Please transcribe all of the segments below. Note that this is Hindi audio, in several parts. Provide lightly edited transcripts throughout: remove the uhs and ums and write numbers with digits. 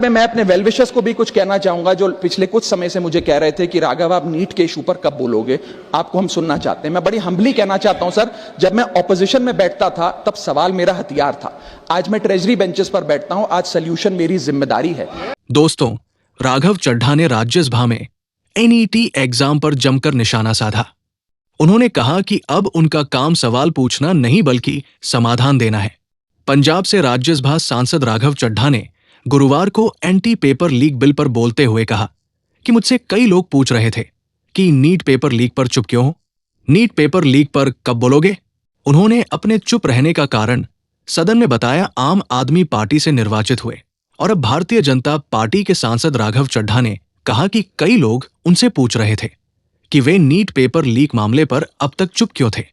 मैं अपने वेलविशर्स को भी कुछ कहना चाहूंगा जो पिछले कुछ समय से मुझे कह रहे थे कि राघव आप नीट के इशू पर कब बोलोगे, आपको हम सुनना चाहते हैं। मैं बड़ी हम्बली कहना चाहता हूं सर, जब मैं ऑपोजिशन में बैठता था तब सवाल मेरा हथियार था, आज मैं ट्रेजरी बेंचेस पर बैठता हूं, आज सोल्यूशन मेरी जिम्मेदारी है। दोस्तों, राघव चड्ढा ने राज्यसभा में NET एग्जाम पर जमकर निशाना साधा। उन्होंने कहा कि अब उनका काम सवाल पूछना नहीं बल्कि समाधान देना है। पंजाब से राज्यसभा सांसद राघव चड्ढा ने गुरुवार को एंटी पेपर लीक बिल पर बोलते हुए कहा कि मुझसे कई लोग पूछ रहे थे कि नीट पेपर लीक पर चुप क्यों हो, नीट पेपर लीक पर कब बोलोगे। उन्होंने अपने चुप रहने का कारण सदन में बताया आम आदमी पार्टी से निर्वाचित हुए और अब भारतीय जनता पार्टी के सांसद राघव चड्ढा ने कहा कि कई लोग उनसे पूछ रहे थे कि वे नीट पेपर लीक मामले पर अब तक चुप क्यों थे।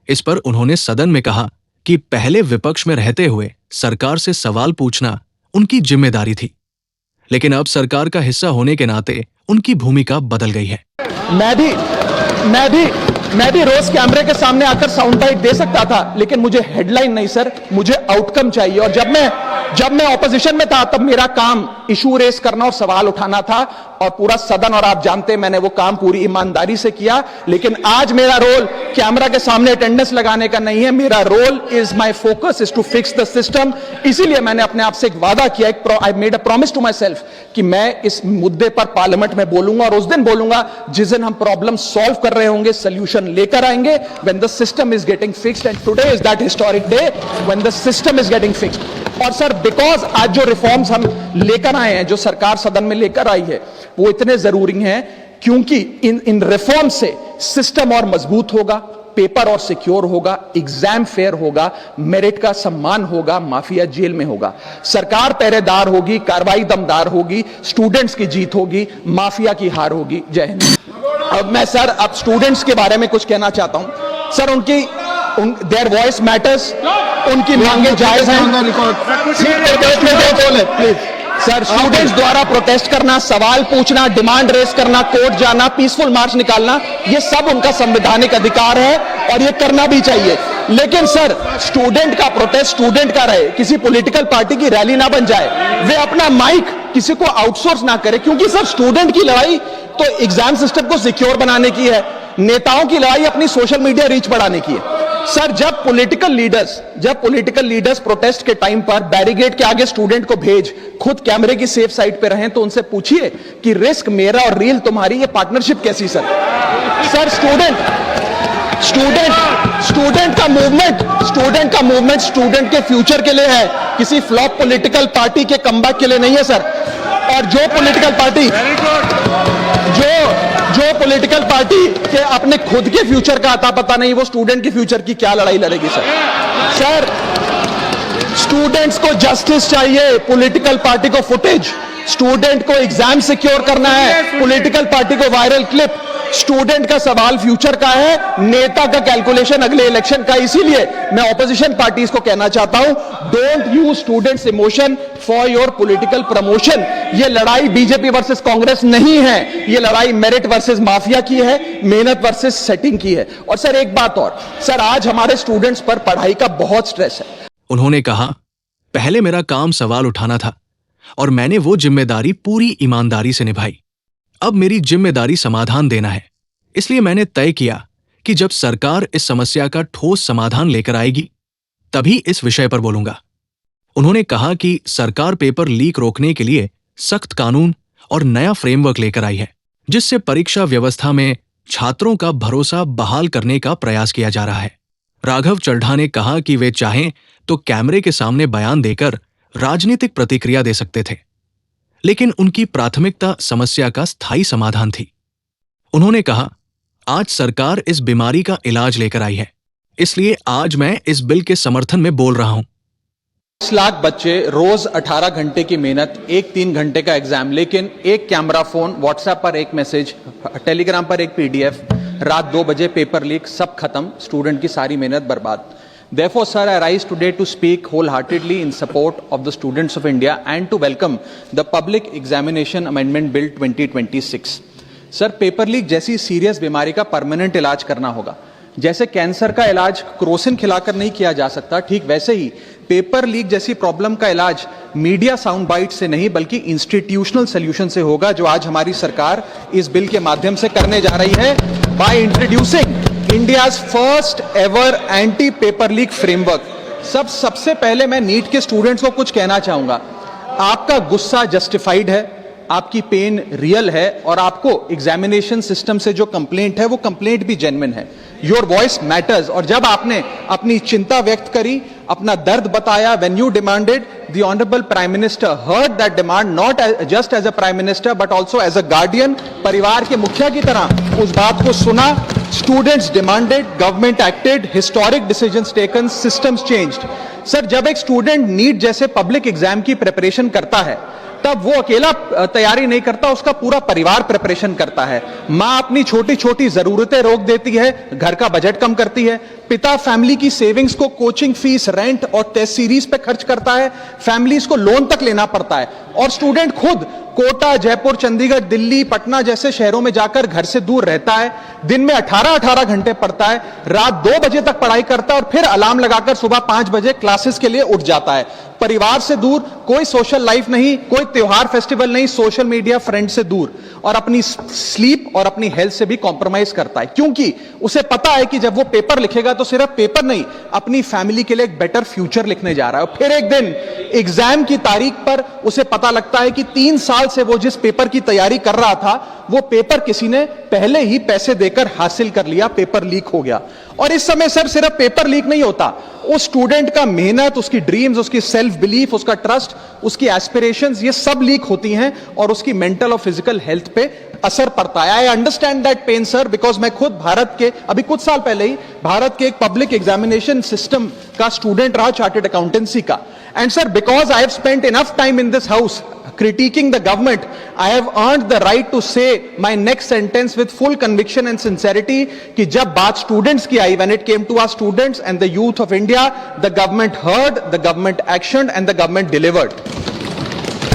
इस पर उन्होंने सदन में कहा कि पहले विपक्ष में रहते हुए सरकार से सवाल पूछना उनकी जिम्मेदारी थी, लेकिन अब सरकार का हिस्सा होने के नाते उनकी भूमिका बदल गई है। मैं भी रोज कैमरे के सामने आकर साउंड बाइट दे सकता था, लेकिन मुझे हेडलाइन नहीं सर, मुझे आउटकम चाहिए। और जब मैं ऑपोजिशन में था तब मेरा काम इशू रेस करना और सवाल उठाना था, और पूरा सदन और आप जानते हैं मैंने वो काम पूरी ईमानदारी से किया। लेकिन आज मेरा रोल कैमरा के सामने अटेंडेंस लगाने का नहीं है, मेरा role is my focus is to fix the system. इसीलिए मैंने अपने आप से एक वादा किया, I made a promise to myself कि मैं इस मुद्दे पर पार्लियामेंट में बोलूंगा, और उस दिन बोलूंगा जिस दिन हम प्रॉब्लम सॉल्व कर रहे होंगे, सोल्यूशन लेकर आएंगे, when the system is getting fixed, and today is that historic day when the system is getting fixed। और सर बिकॉज आज जो रिफॉर्म्स हम लेकर आए हैं, जो सरकार सदन में लेकर आई है, वो इतने जरूरी हैं क्योंकि इन रिफॉर्म से सिस्टम और मजबूत होगा, पेपर और सिक्योर होगा, एग्जाम फेयर होगा, मेरिट का सम्मान होगा, माफिया जेल में होगा, सरकार पहरेदार होगी, कार्रवाई दमदार होगी, स्टूडेंट्स की जीत होगी, माफिया की हार होगी। जय हिंद। अब मैं सर अब स्टूडेंट्स के बारे में कुछ कहना चाहता हूं सर। देयर वॉइस मैटर्स, उनकी मांगे जायज हैं। सर स्टूडेंट्स द्वारा प्रोटेस्ट करना, सवाल पूछना, डिमांड रेस करना, कोर्ट जाना, पीसफुल मार्च निकालना, ये सब उनका संवैधानिक अधिकार है और ये करना भी चाहिए। लेकिन सर स्टूडेंट का प्रोटेस्ट स्टूडेंट का रहे, किसी पॉलिटिकल पार्टी की रैली ना बन जाए, वे अपना माइक किसी को आउटसोर्स ना करे, क्योंकि सर स्टूडेंट की लड़ाई तो एग्जाम सिस्टम को सिक्योर बनाने की है, नेताओं की लड़ाई अपनी सोशल मीडिया रीच बढ़ाने की है। सर जब पॉलिटिकल लीडर्स प्रोटेस्ट के टाइम पर बैरिकेड के आगे स्टूडेंट को भेज खुद कैमरे की सेफ साइड पे रहें, तो उनसे पूछिए कि रिस्क मेरा और रील तुम्हारी, ये पार्टनरशिप कैसी सर? सर स्टूडेंट का मूवमेंट स्टूडेंट के फ्यूचर के लिए है, किसी फ्लॉप पॉलिटिकल पार्टी के कमबैक के लिए नहीं है सर। और जो पॉलिटिकल पार्टी के अपने खुद के फ्यूचर का आता पता नहीं, वो स्टूडेंट के फ्यूचर की क्या लड़ाई लड़ेगी सर? स्टूडेंट्स को जस्टिस चाहिए, पॉलिटिकल पार्टी को फुटेज। स्टूडेंट को एग्जाम सिक्योर करना है, पॉलिटिकल पार्टी को वायरल क्लिप। स्टूडेंट का सवाल फ्यूचर का है, नेता का कैलकुलेशन अगले इलेक्शन का। इसीलिए मैं ऑपोजिशन पार्टीज को कहना चाहता हूं, don't use students emotion for your political promotion. ये लड़ाई बीजेपी वर्सेस कांग्रेस नहीं है, ये लड़ाई मेरिट वर्सेस माफिया की है, मेहनत वर्सेस सेटिंग की है। और सर एक बात और, सर आज हमारे स्टूडेंट्स पर पढ़ाई का बहुत स्ट्रेस है। उन्होंने कहा, पहले मेरा काम सवाल उठाना था और मैंने वो जिम्मेदारी पूरी ईमानदारी से निभाई। अब मेरी जिम्मेदारी समाधान देना है, इसलिए मैंने तय किया कि जब सरकार इस समस्या का ठोस समाधान लेकर आएगी तभी इस विषय पर बोलूंगा। उन्होंने कहा कि सरकार पेपर लीक रोकने के लिए सख्त कानून और नया फ्रेमवर्क लेकर आई है, जिससे परीक्षा व्यवस्था में छात्रों का भरोसा बहाल करने का प्रयास किया जा रहा है। राघव चड्ढा ने कहा कि वे चाहें तो कैमरे के सामने बयान देकर राजनीतिक प्रतिक्रिया दे सकते थे, लेकिन उनकी प्राथमिकता समस्या का स्थायी समाधान थी। उन्होंने कहा, आज सरकार इस बीमारी का इलाज लेकर आई है, इसलिए आज मैं इस बिल के समर्थन में बोल रहा हूं। 10 लाख बच्चे, रोज 18 घंटे की मेहनत, एक 3 घंटे का एग्जाम, लेकिन एक कैमरा फोन, व्हाट्सएप पर एक मैसेज, टेलीग्राम पर एक PDF, रात 2 बजे पेपर लीक, सब खत्म, स्टूडेंट की सारी मेहनत बर्बाद। Therefore, sir, I rise today to speak wholeheartedly in support of the students of India and to welcome the Public Examination Amendment Bill 2026. Sir paper leak जैसी सीरियस बीमारी का परमानेंट इलाज करना होगा। जैसे कैंसर का इलाज क्रोसिन खिलाकर नहीं किया जा सकता, ठीक वैसे ही पेपर लीक जैसी प्रॉब्लम का इलाज मीडिया साउंड बाइट से नहीं बल्कि इंस्टीट्यूशनल सॉल्यूशन से होगा, जो आज हमारी सरकार इस बिल के माध्यम से करने जा रही है, by introducing India's first ever anti paper leak framework. सबसे पहले मैं नीट के स्टूडेंट्स को कुछ कहना चाहूंगा। आपका गुस्सा जस्टिफाइड है, आपकी पेन रियल है, और आपको एग्जामिनेशन सिस्टम से जो कंप्लेंट है वो कंप्लेंट भी जेन्युइन है। Your voice matters. और जब आपने अपनी चिंता व्यक्त करी, अपना दर्द बताया, when you demanded, the honourable prime minister heard that demand, not just as a prime minister but also as a guardian, परिवार के मुखिया की तरह उस बात को सुना। Students demanded, government acted, historic decisions taken, systems changed. Sir, जब एक स्टूडेंट नीट जैसे पब्लिक एग्जाम की प्रिपरेशन करता है, तब वो अकेला तैयारी नहीं करता, उसका पूरा परिवार प्रिपरेशन करता है। मां अपनी छोटी छोटी जरूरतें रोक देती है, घर का बजट कम करती है, पिता फैमिली की सेविंग्स को कोचिंग फीस, रेंट और टेस्ट सीरीज पे खर्च करता है, फैमिलीज को लोन तक लेना पड़ता है, और स्टूडेंट खुद कोटा, जयपुर, चंडीगढ़, दिल्ली, पटना जैसे शहरों में जाकर घर से दूर रहता है, दिन में 18-18 घंटे पढ़ता है, रात 2 बजे तक पढ़ाई करता है और फिर अलार्म लगाकर सुबह 5 बजे क्लासेस के लिए उठ जाता है। परिवार से दूर, कोई सोशल लाइफ नहीं, कोई त्योहार फेस्टिवल नहीं, सोशल मीडिया, फ्रेंड से दूर, और अपनी स्लीप और अपनी हेल्थ से भी कॉम्प्रोमाइज करता है, क्योंकि उसे पता है कि जब वो पेपर लिखेगा तो सिर्फ पेपर नहीं, अपनी फैमिली के लिए एक बेटर फ्यूचर लिखने जा रहा है। और फिर एक दिन एग्जाम की तारीख पर उसे पता लगता है कि 3 साल से वो जिस पेपर की तैयारी कर रहा था, वो पेपर किसी ने पहले ही पैसे देकर हासिल कर लिया, पेपर लीक हो गया। और इस समय सर सिर्फ पेपर लीक नहीं होता, उस स्टूडेंट का मेहनत, उसकी ड्रीम्स, उसकी सेल्फ बिलीफ, उसका ट्रस्ट, उसकी एस्पिरेशंस, ये सब लीक होती हैं और उसकी मेंटल और फिजिकल हेल्थ पे असर पड़ता है। I understand that pain sir, because मैं खुद भारत के अभी कुछ साल पहले ही भारत के एक पब्लिक एग्जामिनेशन सिस्टम का स्टूडेंट रहा, चार्टर्ड अकाउंटेंसी का। And sir, because I have spent enough time in this house critiquing the government, I have earned the right to say my next sentence with full conviction and sincerity कि जब बात स्टूडेंट्स की आई, when it came to our students and the youth of India, the government heard, the government actioned and the government delivered.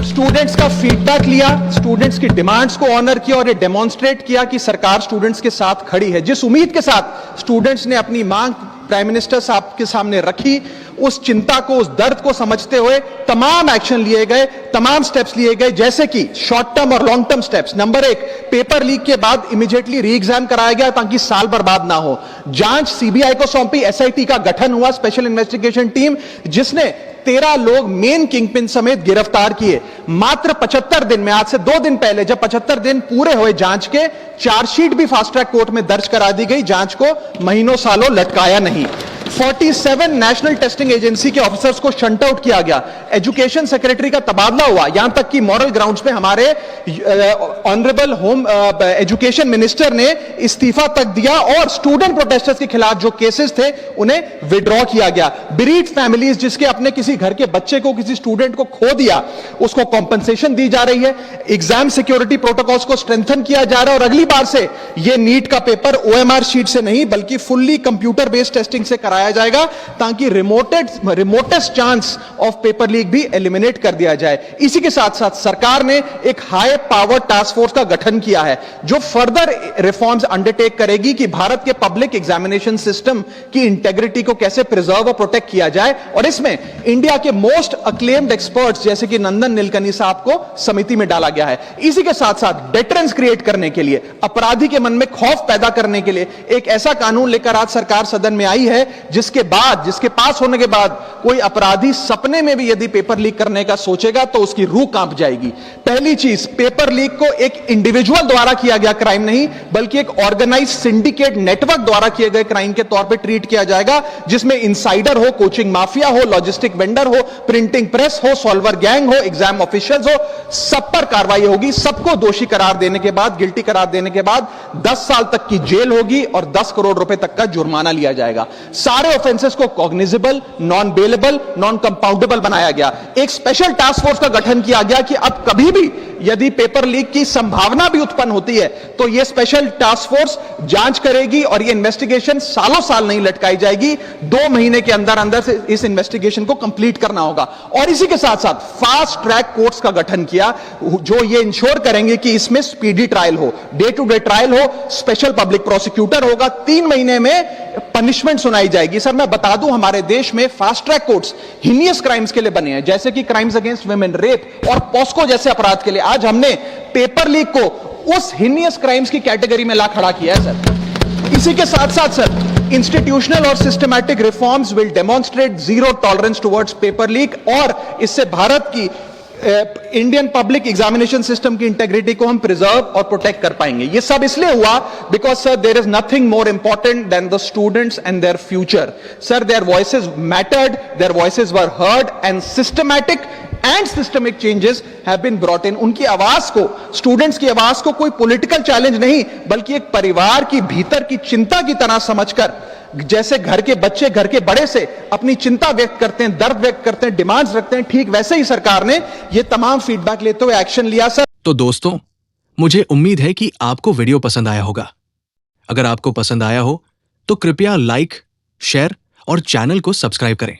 Students का फीडबैक लिया, स्टूडेंट्स की डिमांड्स को ऑनर किया और ये डेमोन्स्ट्रेट किया कि सरकार स्टूडेंट्स के साथ खड़ी है। जिस उम्मीद के साथ स्टूडेंट्स ने अपनी मांग प्राइम मिनिस्टर साहब के सामने रखी, उस चिंता को, उस दर्द को समझते हुए तमाम एक्शन लिए गए, तमाम स्टेप्स लिए गए, जैसे कि शॉर्ट टर्म और long term steps. Number 1, paper leak के बाद इमीडिएटली री एग्जाम कराया गया ताकि साल बर्बाद ना हो। जांच सीबीआई को सौंपी, एसआईटी का गठन हुआ, स्पेशल इन्वेस्टिगेशन टीम, जिसने 13 लोग मेन किंगपिन समेत गिरफ्तार किए। मात्र 75 दिन में, आज से 2 दिन पहले जब 75 दिन पूरे हुए जांच के, चार्जशीट भी फास्ट ट्रैक कोर्ट में दर्ज करा दी गई, जांच को महीनों सालों लटकाया नहीं। 47 नेशनल टेस्टिंग एजेंसी के ऑफिसर्स को शंट आउट किया गया, एजुकेशन सेक्रेटरी का तबादला हुआ, यहां तक कि मॉरल ग्राउंड्स पे हमारे ऑनरेबल होम एजुकेशन मिनिस्टर ने इस्तीफा तक दिया, और स्टूडेंट प्रोटेस्टर्स के खिलाफ जो केसेस थे उन्हें विड्रॉ किया गया। बीरीड फैमिलीज जिसके अपने किसी घर के बच्चे को, किसी स्टूडेंट को खो दिया, उसको कॉम्पनसेशन दी जा रही है। एग्जाम सिक्योरिटी प्रोटोकॉल्स को स्ट्रेंथन किया जा रहा है, और अगली बार से यह नीट का पेपर ओएमआर शीट से नहीं बल्कि फुल्ली कंप्यूटर बेस्ड टेस्टिंग से कराया जाएगा, ताकि remotest chance of paper leak भी एलिमिनेट कर दिया जाए। इसी के साथ साथ सरकार ने एक हाई पावर टास्क फोर्स का गठन किया है, जो फर्दर रिफॉर्म्स अंडरटेक करेगी कि भारत के पब्लिक एग्जामिनेशन सिस्टम की इंटेग्रिटी को कैसे प्रिजर्व और प्रोटेक्ट किया जाए। और इसमें इंडिया के मोस्ट अक्लेम्ड एक्सपर्ट्स जैसे कि नंदन नीलकनी साहब को समिति में डाला गया है। इसी के साथ साथ डेटरेंस क्रिएट करने के लिए, अपराधी के मन में खौफ पैदा करने के लिए एक ऐसा कानून लेकर आज सरकार सदन में आई है, जिसके पास होने के बाद कोई अपराधी सपने में भी यदि पेपर लीक करने का सोचेगा तो उसकी रूह कांप जाएगी। पहली चीज, पेपर लीक को एक इंडिविजुअल द्वारा किया गया क्राइम नहीं बल्कि एक ऑर्गेनाइज्ड सिंडिकेट नेटवर्क द्वारा किए गए क्राइम के तौर पे ट्रीट किया जाएगा, जिसमें इनसाइडर हो, कोचिंग माफिया हो, लॉजिस्टिक वेंडर हो, प्रिंटिंग प्रेस हो, सॉल्वर गैंग हो, एग्जाम ऑफिशियल्स हो, सब पर कार्रवाई होगी। सबको दोषी करार देने के बाद, गिल्टी करार देने के बाद 10 साल तक की जेल होगी और 10 करोड़ रुपए तक का जुर्माना लिया जाएगा। सारे ऑफेंसेस को cognizable, non bailable, non compoundable बनाया गया। एक स्पेशल टास्क फोर्स का गठन किया गया कि अब कभी भी यदि पेपर लीक की संभावना भी उत्पन्न होती है तो यह स्पेशल टास्क फोर्स जांच करेगी और यह इन्वेस्टिगेशन सालों साल नहीं लटकाई जाएगी। 2 महीने के अंदर अंदर से इस इन्वेस्टिगेशन को कंप्लीट करना होगा। और इसी के साथ साथ फास्ट ट्रैक कोर्ट्स का गठन किया जो ये इंश्योर करेंगे कि इसमें स्पीडी ट्रायल हो, डे टू डे ट्रायल हो, स्पेशल पब्लिक प्रोसिक्यूटर होगा, 3 महीने में पनिशमेंट सुनाई जाएगी। सर मैं बता दूं, हमारे देश में fast track courts heinous crimes के लिए बने हैं, जैसे कि क्राइम्स अगेंस्ट वुमेन, रेप और पॉस्को जैसे अपराध के लिए। आज हमने पेपर लीक को उस हिनियस क्राइम्स की कैटेगरी में ला खड़ा किया है सर। इसी के साथ साथ सर इंस्टीट्यूशनल और systematic reforms will demonstrate zero tolerance towards paper leak और इससे भारत की इंडियन पब्लिक एग्जामिनेशन सिस्टम की इंटेग्रिटी को हम प्रिजर्व और प्रोटेक्ट कर पाएंगे। ये सब इसलिए हुआ because sir there is nothing more important than the students and their future. Sir their voices mattered, their voices were heard and systematic and systemic changes have been brought in. उनकी आवाज को, स्टूडेंट्स की आवाज को कोई पॉलिटिकल चैलेंज नहीं बल्कि एक परिवार की भीतर की चिंता की तरह समझकर, जैसे घर के बच्चे घर के बड़े से अपनी चिंता व्यक्त करते हैं, दर्द व्यक्त करते हैं, डिमांड्स रखते हैं, ठीक वैसे ही सरकार ने ये तमाम फीडबैक लेते हुए एक्शन लिया। सर तो दोस्तों, मुझे उम्मीद है कि आपको वीडियो पसंद आया होगा। अगर आपको पसंद आया हो तो कृपया लाइक, शेयर और चैनल को सब्सक्राइब करें।